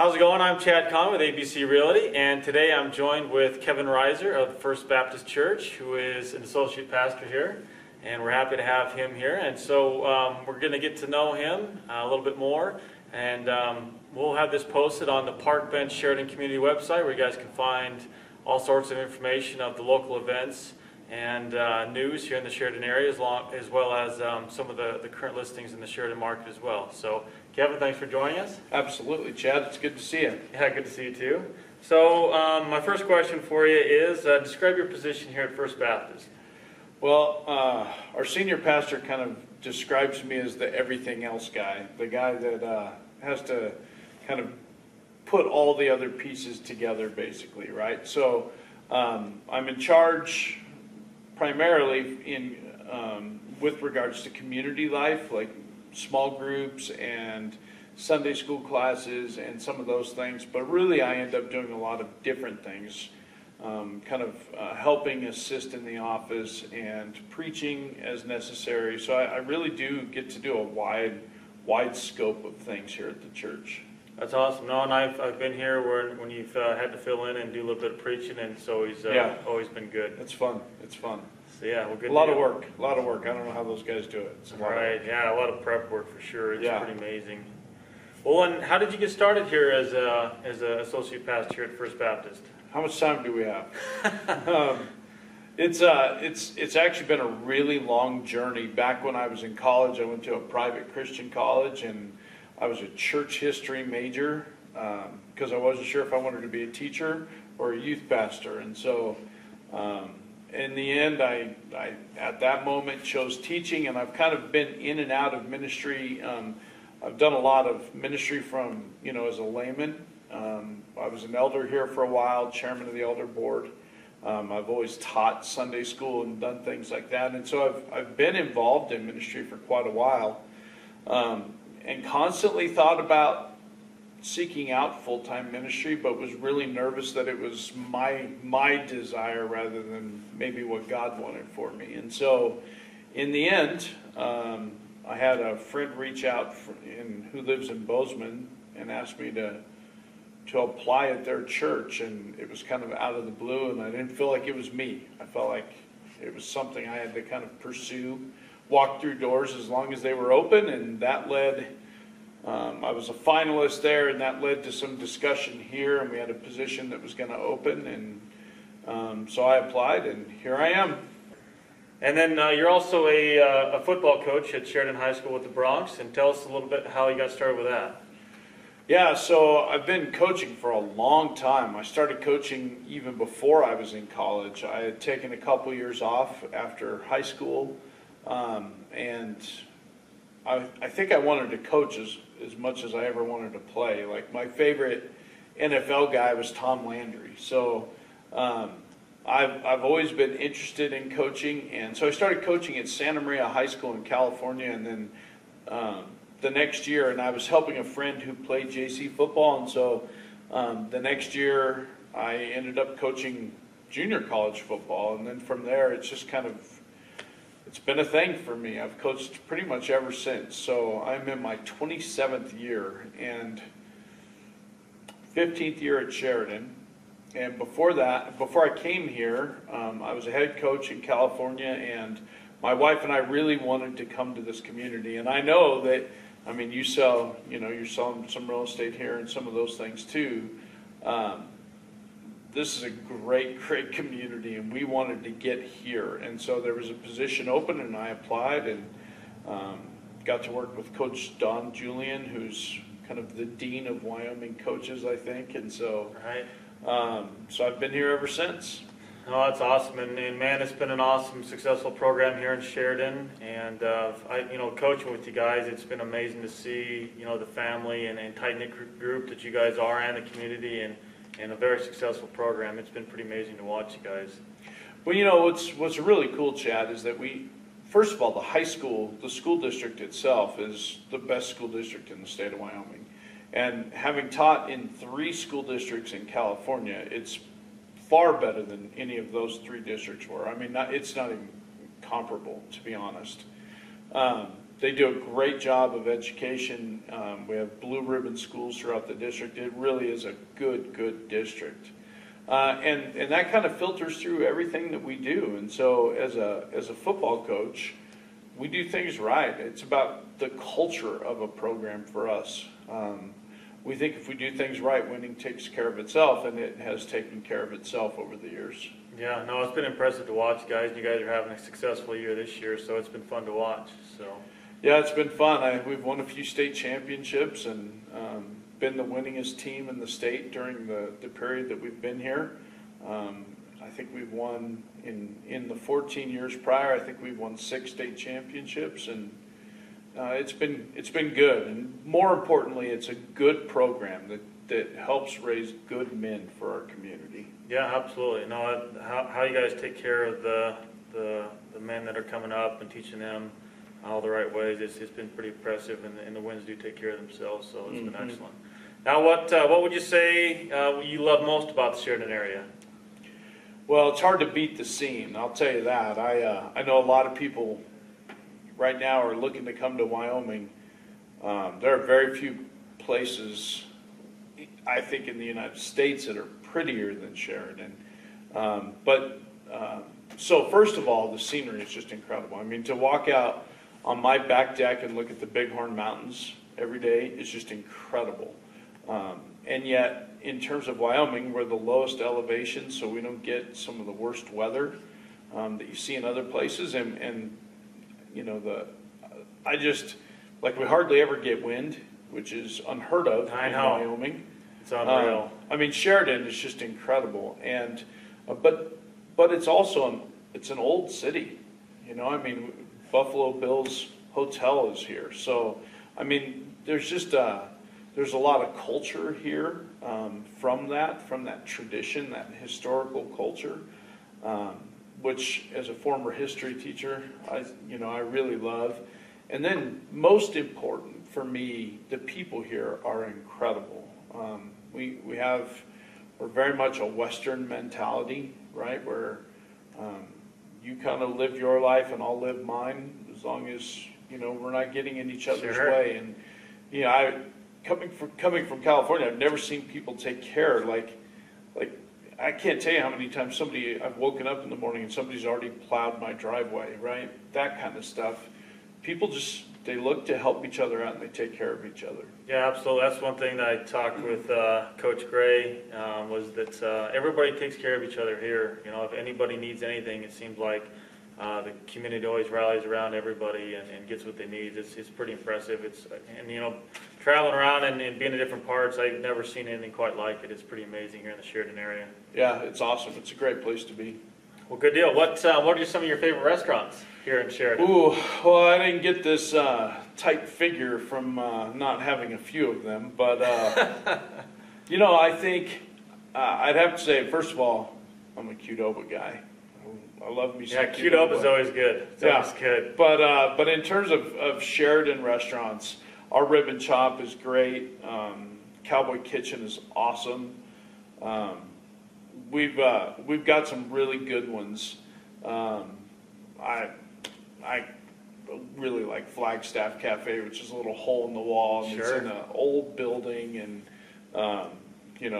How's it going? I'm Chad Conley with ABC Realty, and today I'm joined with Kevin.rizer of the First Baptist Church, who is an associate pastor here, and we're happy to have him here. And so we're going to get to know him a little bit more, and we'll have this posted on the Park Bench Sheridan Community website, where you guys can find all sorts of information of the local events and news here in the Sheridan area, as well as some of the current listings in the Sheridan market as well. So, Kevin, thanks for joining us. Absolutely, Chad. It's good to see you. Yeah, good to see you too. So, my first question for you is, describe your position here at First Baptist. Well, our senior pastor kind of describes me as the everything else guy, the guy that has to kind of put all the other pieces together, basically, right? So, I'm in charge primarily in with regards to community life, like small groups and Sunday school classes and some of those things, but really I end up doing a lot of different things, helping assist in the office and preaching as necessary. So I really do get to do a wide scope of things here at the church. That's awesome. No, and I've been here when you've had to fill in and do a little bit of preaching, and so he's always been good. It's fun. It's fun. So yeah, well, good. A lot of work. I don't know how those guys do it. It's right. Yeah, a lot of prep work for sure. It's pretty amazing. Well, and how did you get started here as an associate pastor here at First Baptist? How much time do we have? It's actually been a really long journey. Back when I was in college, I went to a private Christian college, and I was a church history major because I wasn't sure if I wanted to be a teacher or a youth pastor. And so in the end, I at that moment chose teaching, and I've kind of been in and out of ministry. I've done a lot of ministry from, as a layman. I was an elder here for a while, chairman of the elder board. I've always taught Sunday school and done things like that. And so I've been involved in ministry for quite a while. And constantly thought about seeking out full-time ministry, but was really nervous that it was my desire rather than maybe what God wanted for me. And so in the end, I had a friend reach out who lives in Bozeman and asked me to apply at their church, and it was kind of out of the blue, and I didn't feel like it was me. I felt like it was something I had to kind of pursue, walk through doors as long as they were open, and that led, I was a finalist there, and that led to some discussion here, and we had a position that was going to open, and so I applied, and here I am. And then you're also a football coach at Sheridan High School with the Bronx, and tell us a little bit how you got started with that. Yeah, so I've been coaching for a long time. I started coaching even before I was in college. I had taken a couple years off after high school, and I think I wanted to coach as much as I ever wanted to play. Like, my favorite NFL guy was Tom Landry. So I've always been interested in coaching, and so I started coaching at Santa Maria High School in California, and then the next year, and I was helping a friend who played JC football, and so the next year I ended up coaching junior college football, and then from there it's just it's been a thing for me. I've coached pretty much ever since. So I'm in my 27th year and 15th year at Sheridan. And before I came here, I was a head coach in California, and my wife and I really wanted to come to this community. And I know that, you're selling some real estate here and some of those things too. This is a great community, and we wanted to get here. And so there was a position open, and I applied, and got to work with Coach Don Julian, who's kind of the dean of Wyoming coaches, I think. And so, so I've been here ever since. Oh, that's awesome, and man, it's been an awesome, successful program here in Sheridan. And coaching with you guys, it's been amazing to see the family and tight-knit group that you guys are, and the community, and a very successful program. It's been pretty amazing to watch you guys. Well, what's really cool, Chad, is that first of all, the school district itself is the best school district in the state of Wyoming. And having taught in 3 school districts in California, it's far better than any of those 3 districts were. It's not even comparable, to be honest. They do a great job of education. We have blue ribbon schools throughout the district. It really is a good district. And that kind of filters through everything that we do. And so as a football coach, we do things right. It's about the culture of a program for us. We think if we do things right, winning takes care of itself, and it has taken care of itself over the years. Yeah, no, it's been impressive to watch, guys. You guys are having a successful year this year, so it's been fun to watch. So yeah, it's been fun. We've won a few state championships and been the winningest team in the state during the period that we've been here. I think we've won in the 14 years prior. I think we've won 6 state championships, and it's been good. And more importantly, it's a good program that helps raise good men for our community. Yeah, absolutely. No, how you guys take care of the men that are coming up and teaching them all the right ways, it's been pretty impressive, and the wins do take care of themselves, so it's been excellent. Now, what would you say you love most about the Sheridan area? Well, it's hard to beat the scene, I'll tell you that. I know a lot of people right now are looking to come to Wyoming. There are very few places, I think, in the United States that are prettier than Sheridan. So first of all, the scenery is just incredible. I mean, to walk out on my back deck and look at the Big Horn Mountains every day is just incredible. And yet, in terms of Wyoming, we're the lowest elevation, so we don't get some of the worst weather that you see in other places. And you know, we hardly ever get wind, which is unheard of in Wyoming. It's unreal. I mean, Sheridan is just incredible, and but it's also it's an old city. You know, I mean, Buffalo Bill's hotel is here, so I mean, there's a lot of culture here from that tradition, that historical culture, which as a former history teacher, I really love. And then most important for me, the people here are incredible. We're very much a Western mentality, right? Where you kind of live your life and I'll live mine, as long as we're not getting in each other's way. And coming from California, I've never seen people take care like I can't tell you how many times I've woken up in the morning and somebody's already plowed my driveway, right? That kind of stuff. People they look to help each other out and they take care of each other. Yeah, absolutely. That's one thing that I talked with Coach Gray was that everybody takes care of each other here. If anybody needs anything, it seems like the community always rallies around everybody and gets what they need. It's pretty impressive. Traveling around and being in different parts, I've never seen anything quite like it. It's pretty amazing here in the Sheridan area. Yeah, it's awesome. It's a great place to be. Well, good deal. What are some of your favorite restaurants here in Sheridan? Ooh, well, I didn't get this tight figure from not having a few of them, but I think I'd have to say, first of all, I'm a Qdoba guy. I love me some Qdoba is always good. It's always good. But in terms of Sheridan restaurants, our Rib and Chop is great. Cowboy Kitchen is awesome. We've got some really good ones. I really like Flagstaff Cafe, which is a little hole in the wall, and it's in an old building, and it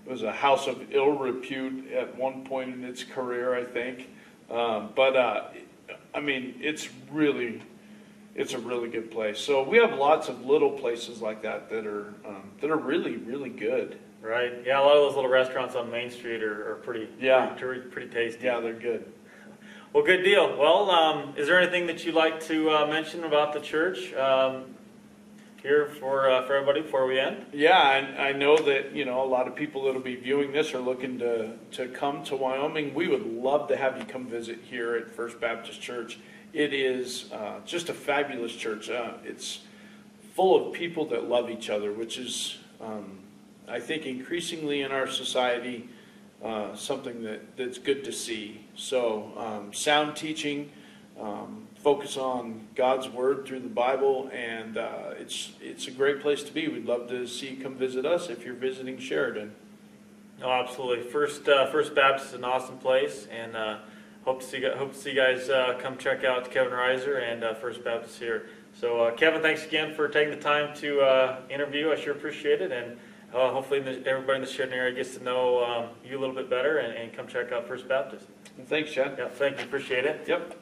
was a house of ill repute at one point in its career, I think. I mean, it's a really good place. So we have lots of little places like that are really, really good. Right. Yeah, a lot of those little restaurants on Main Street are pretty tasty. Yeah, they're good. Well, good deal. Well, is there anything that you'd like to mention about the church here for everybody before we end? Yeah, I know that a lot of people that'll be viewing this are looking to come to Wyoming. We would love to have you come visit here at First Baptist Church. It is just a fabulous church. It's full of people that love each other, which is, I think, increasingly in our society, something that's good to see. So sound teaching, focus on God's Word through the Bible, and it's a great place to be. We'd love to see you come visit us if you're visiting Sheridan. Oh, absolutely. First Baptist is an awesome place, and hope to see you guys come check out Kevin Rizer and First Baptist here. So Kevin, thanks again for taking the time to interview. I sure appreciate it, and hopefully everybody in the Sheridan area gets to know you a little bit better and come check out First Baptist. Thanks, Chad. Yeah, thank you. Appreciate it. Yep.